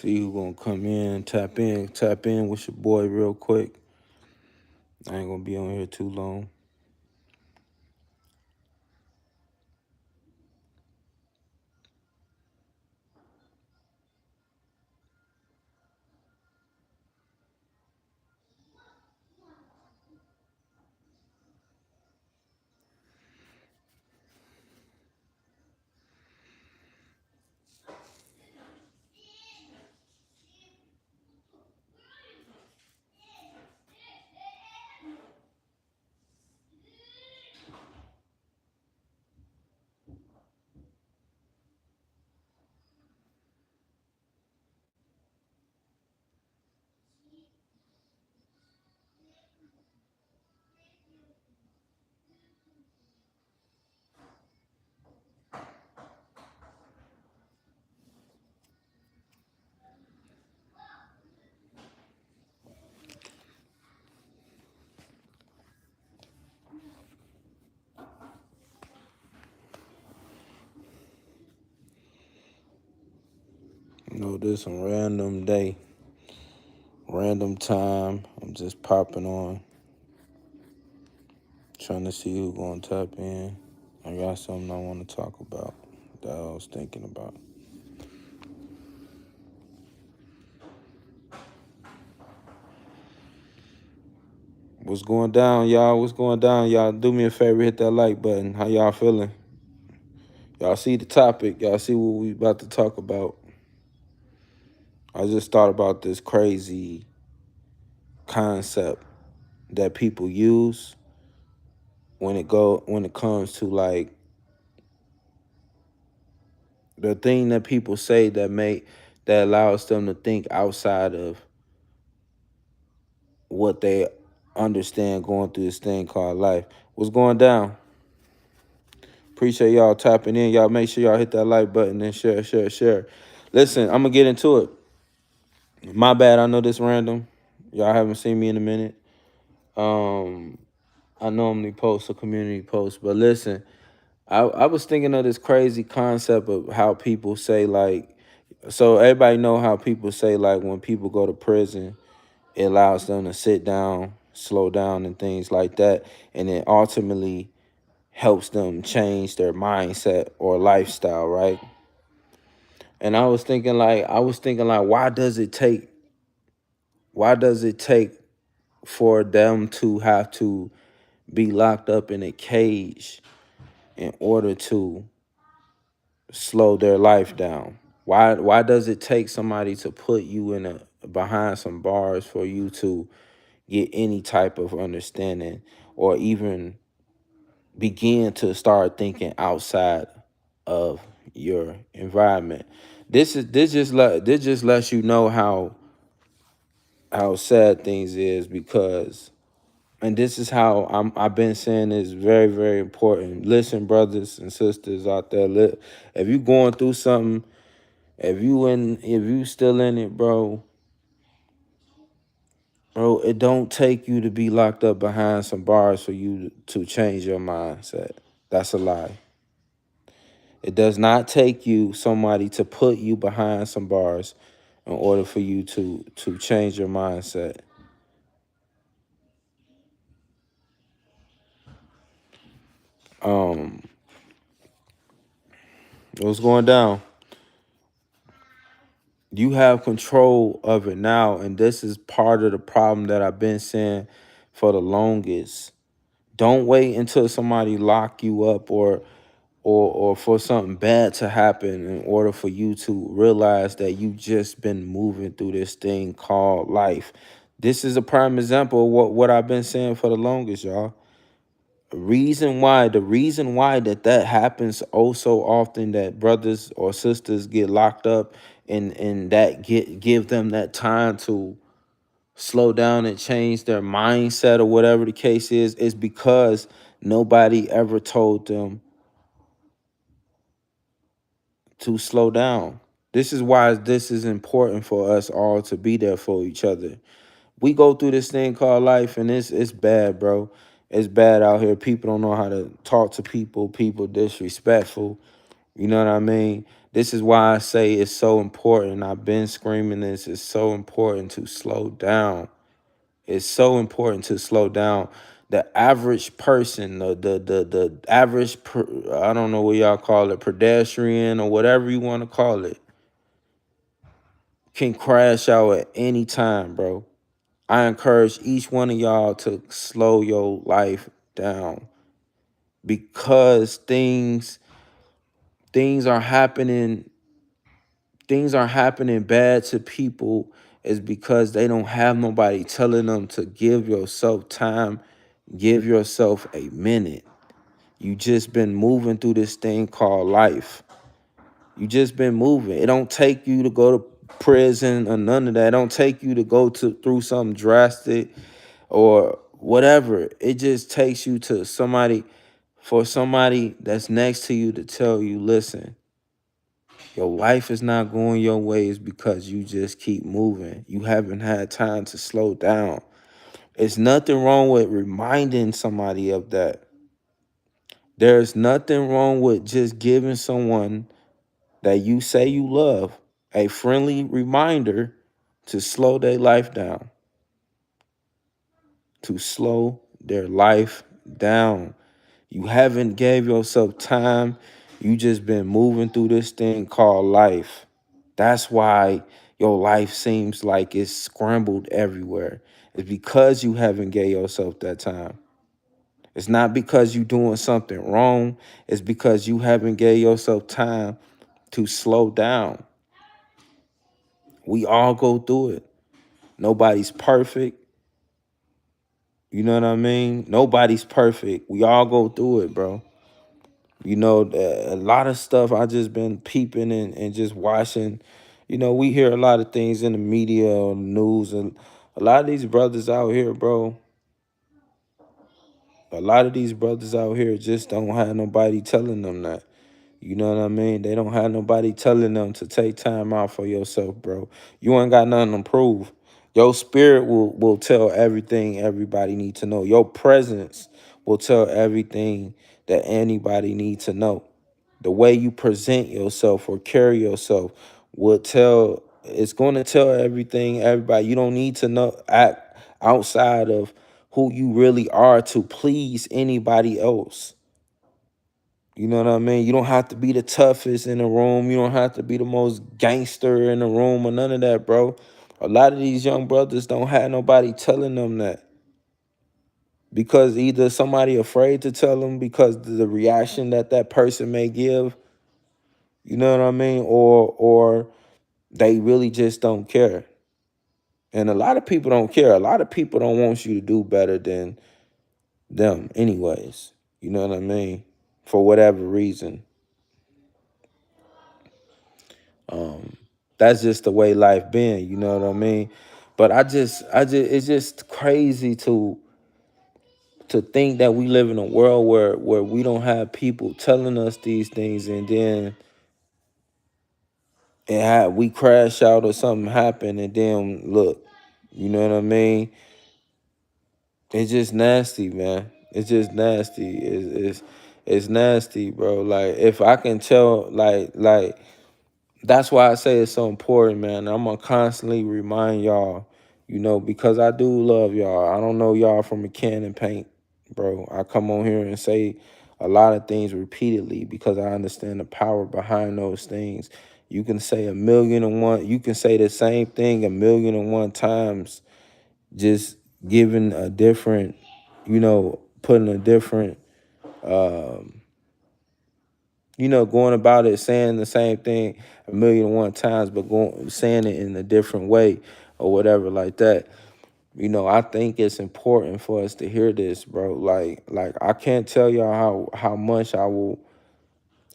See who gonna come in, tap in with your boy real quick. I ain't gonna be on here too long. This a random day, random time. I'm just popping on, trying to see who gonna tap in. I got something I want to talk about that I was thinking about. What's going down, y'all? What's going down, y'all? Do me a favor, hit that like button. How y'all feeling? Y'all see the topic? Y'all see what we about to talk about? I just thought about this crazy concept that people use when it comes to like the thing that people say that allows them to think outside of what they understand going through this thing called life. What's going down? Appreciate y'all tapping in. Y'all make sure y'all hit that like button and share. Listen, I'm gonna get into it. My bad, I know this random. Y'all haven't seen me in a minute. I normally post a community post, but listen, I was thinking of this crazy concept of how people say like, so everybody know how people say like when people go to prison, it allows them to sit down, slow down and things like that. And it ultimately helps them change their mindset or lifestyle, right? And I was thinking like, why does it take for them to have to be locked up in a cage in order to slow their life down? Why does it take somebody to put you in a behind some bars for you to get any type of understanding or even begin to start thinking outside of your environment? This just lets you know how sad things is, because and this is how I've been saying is very, very important. Listen, brothers and sisters out there, if you going through something, if you still in it, bro, it don't take you to be locked up behind some bars for you to change your mindset. That's a lie. It does not take you somebody to put you behind some bars in order for you to change your mindset. Um, what's going down? You have control of it now, and this is part of the problem that I've been saying for the longest. Don't wait until somebody lock you up or for something bad to happen in order for you to realize that you just been moving through this thing called life. This is a prime example of what I've been saying for the longest, y'all. The reason why that happens oh so often, that brothers or sisters get locked up and that give them that time to slow down and change their mindset or whatever the case is because nobody ever told them to slow down. This is why this is important for us all to be there for each other. We go through this thing called life, and it's bad, bro. It's bad out here. People don't know how to talk to people. People disrespectful. You know what I mean? This is why I say it's so important. I've been screaming this. It's so important to slow down. It's so important to slow down. The average person, the average, I don't know what y'all call it, pedestrian or whatever you want to call it, can crash out at any time, bro. I encourage each one of y'all to slow your life down because things are happening things are happening bad to people is because they don't have nobody telling them to give yourself time, give yourself a minute. You just been moving through this thing called life. You just been moving. It don't take you to go to prison or none of that. It don't take you to go to through something drastic or whatever. It just takes you to somebody, for somebody that's next to you to tell you, listen, your life is not going your ways because you just keep moving. You haven't had time to slow down. It's nothing wrong with reminding somebody of that. There's nothing wrong with just giving someone that you say you love a friendly reminder to slow their life down, to slow their life down. You haven't gave yourself time. You just been moving through this thing called life. That's why your life seems like it's scrambled everywhere. It's because you haven't gave yourself that time. It's not because you doing something wrong. It's because you haven't gave yourself time to slow down. We all go through it. Nobody's perfect. You know what I mean? Nobody's perfect. We all go through it, bro. You know, a lot of stuff I just been peeping and just watching. You know, we hear a lot of things in the media or news, and a lot of these brothers out here, bro, a lot of these brothers out here just don't have nobody telling them that. You know what I mean? They don't have nobody telling them to take time out for yourself, bro. You ain't got nothing to prove. Your spirit will tell everything everybody need to know. Your presence will tell everything that anybody needs to know. The way you present yourself or carry yourself will tell, it's going to tell everything everybody. You don't need to know act outside of who you really are to please anybody else. You know what I mean? You don't have to be the toughest in the room. You don't have to be the most gangster in the room or none of that, bro. A lot of these young brothers don't have nobody telling them that because either somebody afraid to tell them because the reaction that that person may give, you know what I mean? Or they really just don't care. And a lot of people don't care. A lot of people don't want you to do better than them anyways. You know what I mean? For whatever reason. Um, that's just the way life been, you know what I mean? But it's just crazy to think that we live in a world where we don't have people telling us these things, and then we crash out or something happen, and then look, you know what I mean? It's just nasty, man. It's just nasty. It's nasty, bro. Like if I can tell, like. That's why I say it's so important, man. I'm gonna constantly remind y'all, you know, because I do love y'all. I don't know y'all from a can of paint, bro. I come on here and say a lot of things repeatedly because I understand the power behind those things. You can say a million and one, you can say the same thing a million and one times, just giving a different, you know, putting a different going about it, saying the same thing a million and one times, but saying it in a different way or whatever like that. You know, I think it's important for us to hear this, bro. Like I can't tell y'all how much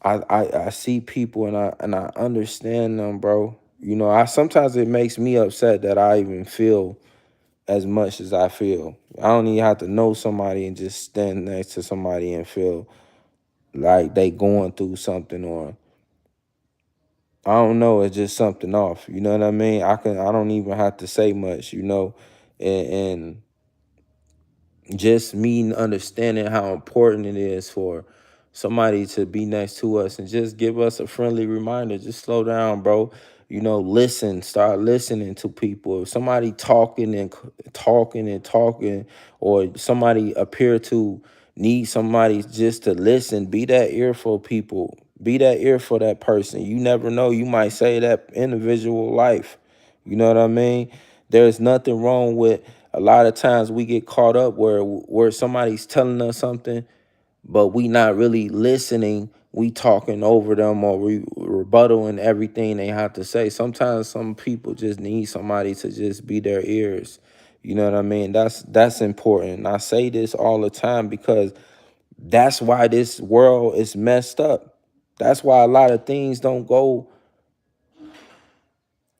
I see people and I understand them, bro. You know, I sometimes it makes me upset that I even feel as much as I feel. I don't even have to know somebody and just stand next to somebody and feel like they going through something, or I don't know, it's just something off. You know what I mean? I don't even have to say much, you know, and just me understanding how important it is for somebody to be next to us and just give us a friendly reminder. Just slow down, bro. Listen, start listening to people. If somebody talking and talking, or somebody appear to need somebody just to listen, be that ear for people. Be that ear for that person. You never know. You might save that individual life. You know what I mean? There's nothing wrong with, a lot of times we get caught up where somebody's telling us something, but we not really listening. We talking over them, or we rebuttaling everything they have to say. Sometimes some people just need somebody to just be their ears. You know what I mean? That's important. And I say this all the time because that's why this world is messed up. That's why a lot of things don't go,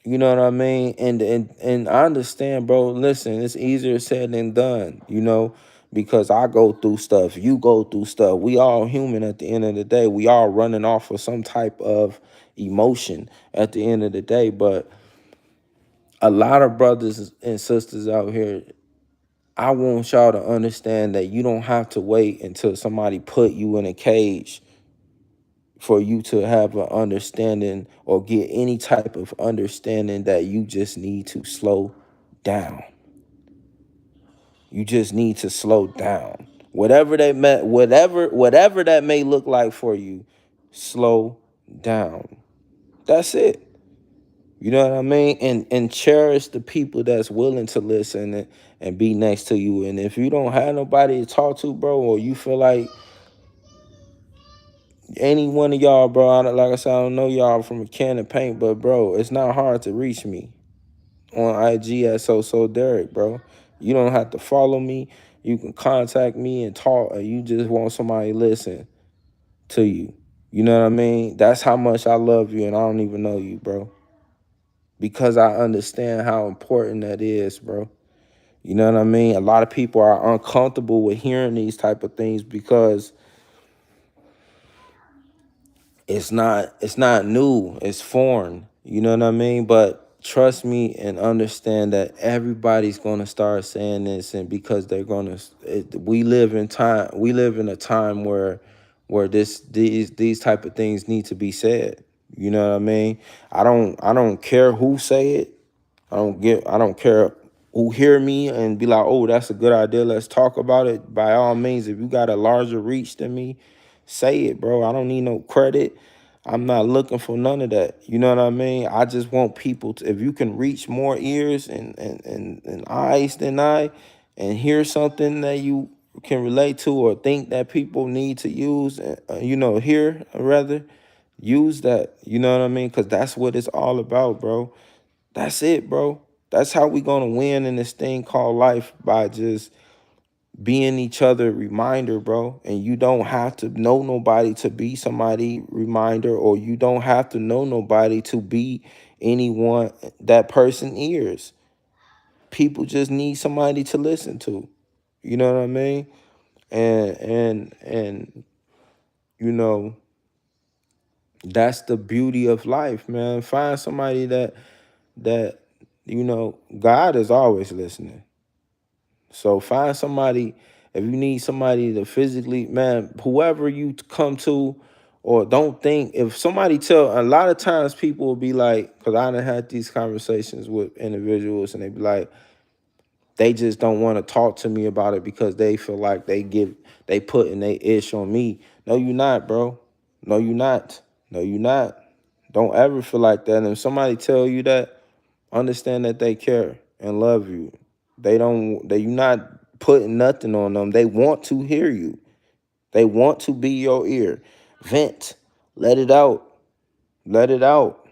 you know what I mean? And I understand, bro. Listen, it's easier said than done, because I go through stuff, you go through stuff. We all human at the end of the day. We all running off of some type of emotion at the end of the day. But a lot of brothers and sisters out here, I want y'all to understand that you don't have to wait until somebody put you in a cage for you to have an understanding or get any type of understanding that you just need to slow down. You just need to slow down. Whatever that may look like for you, slow down. That's it. You know what I mean? And cherish the people that's willing to listen and be next to you. And if you don't have nobody to talk to, bro, or you feel like any one of y'all, bro, like I said, I don't know y'all from a can of paint, but bro, it's not hard to reach me on IG at SosoDerrick, bro. You don't have to follow me. You can contact me and talk, or you just want somebody to listen to you. You know what I mean? That's how much I love you, and I don't even know you, bro. Because I understand how important that is, bro. You know what I mean? A lot of people are uncomfortable with hearing these type of things because it's not new, it's foreign. You know what I mean? But trust me and understand that everybody's going to start saying this, and because they're going to, we live in a time where these type of things need to be said. You know what I mean? I don't care who say it. I don't care who hear me and be like, oh, that's a good idea, let's talk about it. By all means, if you got a larger reach than me, say it, bro. I don't need no credit. I'm not looking for none of that. You know what I mean? I just want people to, if you can reach more ears and eyes than I, and hear something that you can relate to or think that people need to use, hear, rather, use that. You know what I mean? Because that's what it's all about, bro. That's it, bro. That's how we gonna win in this thing called life, by just being each other reminder, bro. And you don't have to know nobody to be somebody reminder, or you don't have to know nobody to be anyone that person ears. People just need somebody to listen to. You know what I mean? And you know, that's the beauty of life, man. Find somebody that God is always listening. So find somebody, if you need somebody to physically, man, whoever you come to, or don't think, if somebody a lot of times people will be like, because I done had these conversations with individuals and they be like, they just don't want to talk to me about it because they feel like they putting their ish on me. No, you not, bro. No, you not. No, you not. Don't ever feel like that. And if somebody tell you that, understand that they care and love you. You not putting nothing on them. They want to hear you. They want to be your ear. Vent. Let it out. Let it out.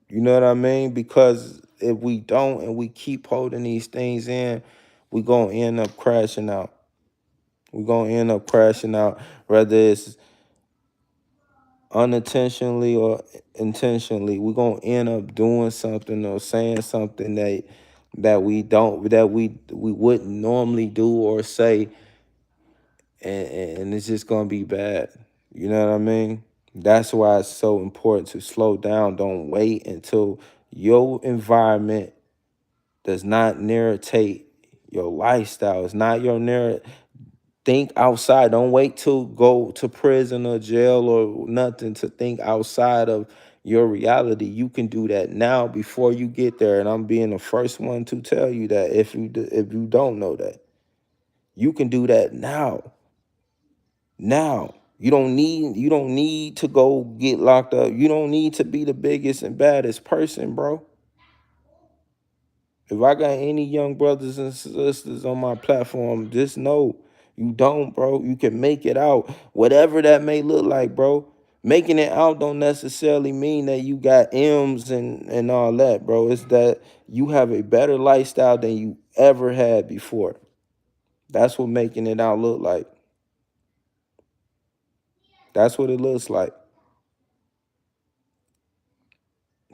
You know what I mean? Because if we don't and we keep holding these things in, we gonna end up crashing out. We're gonna end up crashing out, whether it's unintentionally or intentionally. We're gonna end up doing something or saying something that we wouldn't normally do or say, and it's just gonna be bad. You know what I mean? That's why it's so important to slow down. Don't wait until your environment does not narrate your lifestyle. It's not your narrate. Think outside. Don't wait to go to prison or jail or nothing to think outside of your reality. You can do that now before you get there. And I'm being the first one to tell you that if you don't know that, you can do that now. Now. You don't need to go get locked up. You don't need to be the biggest and baddest person, bro. If I got any young brothers and sisters on my platform, just know you don't, bro. You can make it out, whatever that may look like, bro. Making it out don't necessarily mean that you got M's and all that, bro. It's that you have a better lifestyle than you ever had before. That's what making it out look like. That's what it looks like.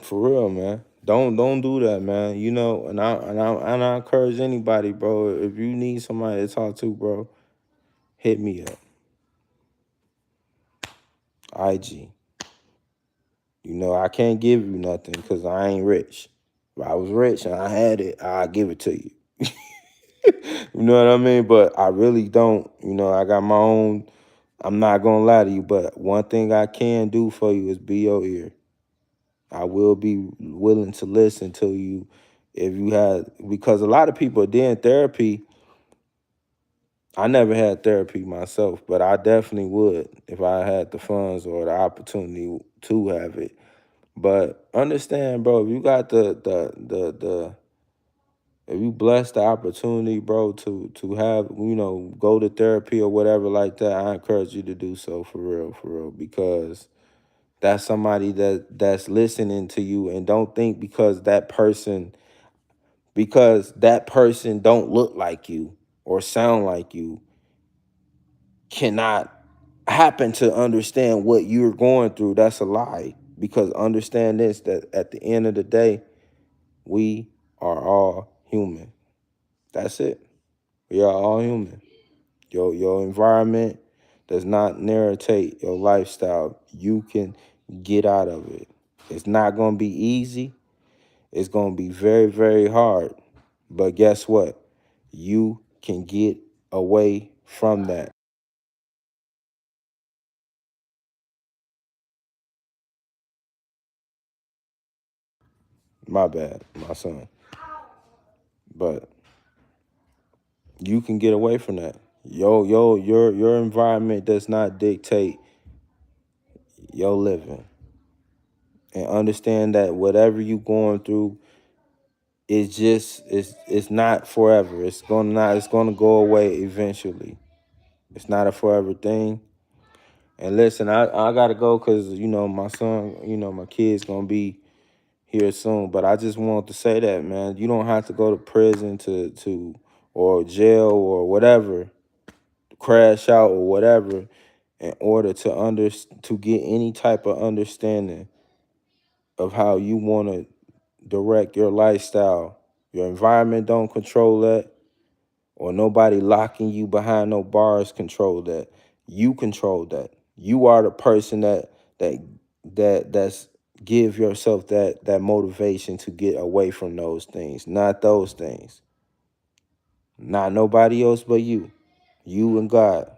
For real, man. Don't do that, man. You know, and I encourage anybody, bro. If you need somebody to talk to, bro, hit me up. IG. You know, I can't give you nothing because I ain't rich. If I was rich and I had it, I'd give it to you. You know what I mean? But I really don't. You know, I got my own. I'm not going to lie to you, but one thing I can do for you is be your ear. I will be willing to listen to you if you had, because a lot of people are doing therapy. I never had therapy myself, but I definitely would if I had the funds or the opportunity to have it. But understand, bro, if you got the if you bless the opportunity, bro, to have, you know, go to therapy or whatever like that, I encourage you to do so for real, because that's somebody that's listening to you. And don't think because that person don't look like you or sound like you cannot happen to understand what you're going through. That's a lie. Because understand this, that at the end of the day, we are all human. That's it. We are all human. Your environment does not narrate your lifestyle. You can get out of it. It's not going to be easy. It's going to be very, very hard. But guess what? You can get away from that. My bad, my son. But you can get away from that. Your environment does not dictate your living. And understand that whatever you going through is just it's not forever. It's gonna go away eventually. It's not a forever thing. And listen, I gotta go because you know my son, you know, my kid's gonna be here soon. But I just want to say that, man, you don't have to go to prison to or jail or whatever, crash out or whatever, in order to get any type of understanding of how you want to direct your lifestyle. Your environment don't control that, or nobody locking you behind no bars control that. You control that. You are the person that's give yourself that motivation to get away from those things, not those things. Not nobody else but you. You and God.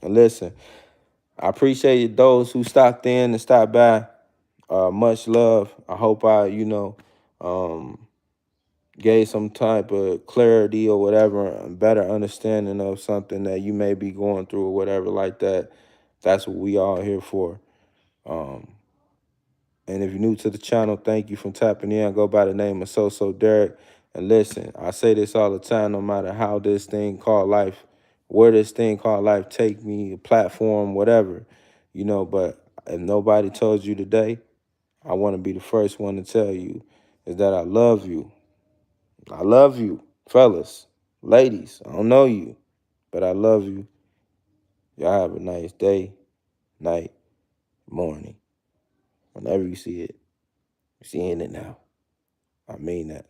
And listen, I appreciate those who stopped in and stopped by. Much love. I hope I, um, gave some type of clarity or whatever, a better understanding of something that you may be going through or whatever like that. That's what we all here for. Um, and if you're new to the channel, thank you for tapping in. I go by the name of SosoDerrick. And listen, I say this all the time, no matter how this thing called life, where this thing called life take me, a platform, whatever, but if nobody told you today, I want to be the first one to tell you is that I love you. I love you, fellas, ladies. I don't know you, but I love you. Y'all have a nice day, night, morning. Whenever you see it, you're seeing it now. I mean that.